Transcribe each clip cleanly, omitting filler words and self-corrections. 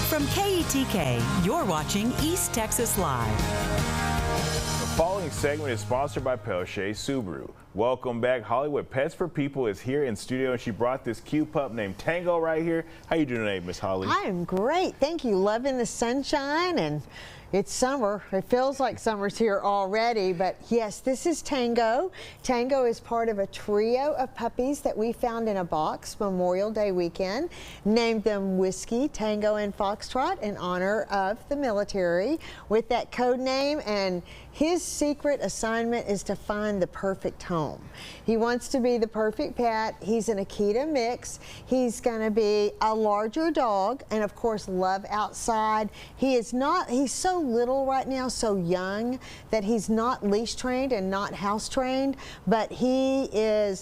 From KETK, you're watching East Texas Live. The following segment is sponsored by Pelche Subaru. Welcome back. Hollywood Pets for People is here in studio, and she brought this cute pup named Tango right here. How you doing today, Miss Holly? I am great. Thank you. Loving the sunshine, and it's summer. It feels like summer's here already, but yes, this is Tango. Tango is part of a trio of puppies that we found in a box Memorial Day weekend. Named them Whiskey, Tango, and Foxtrot in honor of the military with that code name, and his secret assignment is to find the perfect home. He wants to be the perfect pet. He's an Akita mix. He's going to be a larger dog and of course love outside. He's so little right now, so young, that he's not leash trained and not house trained, but he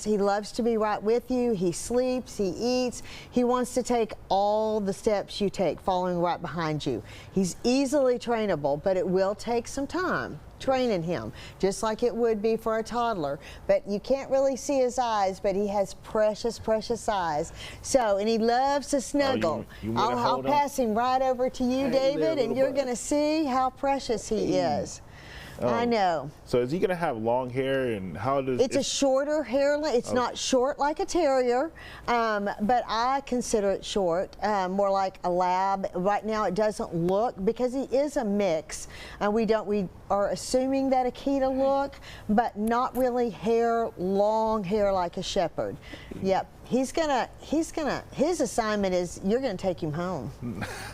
loves to be right with you. He sleeps, he eats. He wants to take all the steps you take, following right behind you. He's easily trainable, but it will take some time training him, just like it would be for a toddler. But you can't really see his eyes, but he has precious, precious eyes. So, and he loves to snuggle. I'll pass him right over to you, David, and you're going to see how precious he is. I know. So is he going to have long hair, and how does it's a shorter hair length. It's not short like a terrier, but I consider it short, more like a lab. Right now it doesn't look, because he is a mix, and we are assuming that Akita look, but not really long hair like a shepherd. Yep. His assignment is, you're gonna take him home.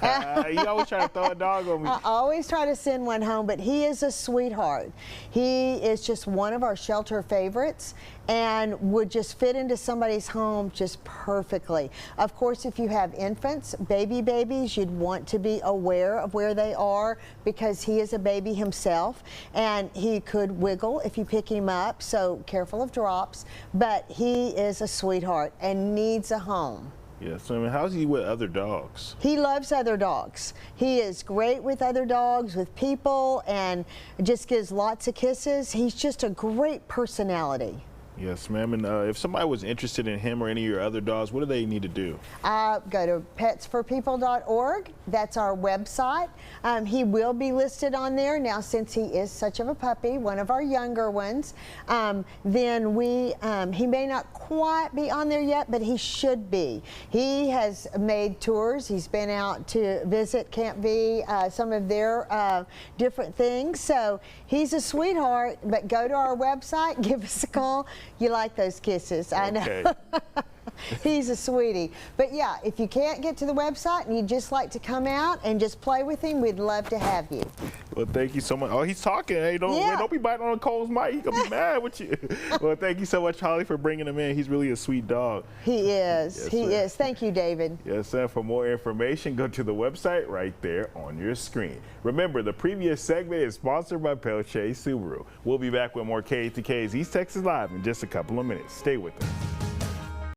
You always try to throw a dog on me. I always try to send one home, but he is a sweetheart. He is just one of our shelter favorites and would just fit into somebody's home just perfectly. Of course, if you have infants, babies, you'd want to be aware of where they are, because he is a baby himself and he could wiggle if you pick him up, so careful of drops, but he is a sweetheart and needs a home. Yeah, so I mean, how's he with other dogs? He loves other dogs. He is great with other dogs, with people, and just gives lots of kisses. He's just a great personality. Yes, ma'am. And if somebody was interested in him or any of your other dogs, what do they need to do? Go to petsforpeople.org. That's our website. He will be listed on there now, since he is such of a puppy, one of our younger ones. Then he may not quite be on there yet, but he should be. He has made tours. He's been out to visit Camp V, some of their different things. So he's a sweetheart, but go to our website, give us a call. You like those kisses, I know. Okay. He's a sweetie. But yeah, if you can't get to the website and you'd just like to come out and just play with him, we'd love to have you. Well, thank you so much. Oh, he's talking. Hey, don't be biting on Cole's mic. He's going to be mad with you. Well, thank you so much, Holly, for bringing him in. He's really a sweet dog. He is. Yes, he is. Thank you, David. Yes, sir. For more information, go to the website right there on your screen. Remember, the previous segment is sponsored by Pelche Subaru. We'll be back with more KETK's East Texas Live in just a couple of minutes. Stay with us.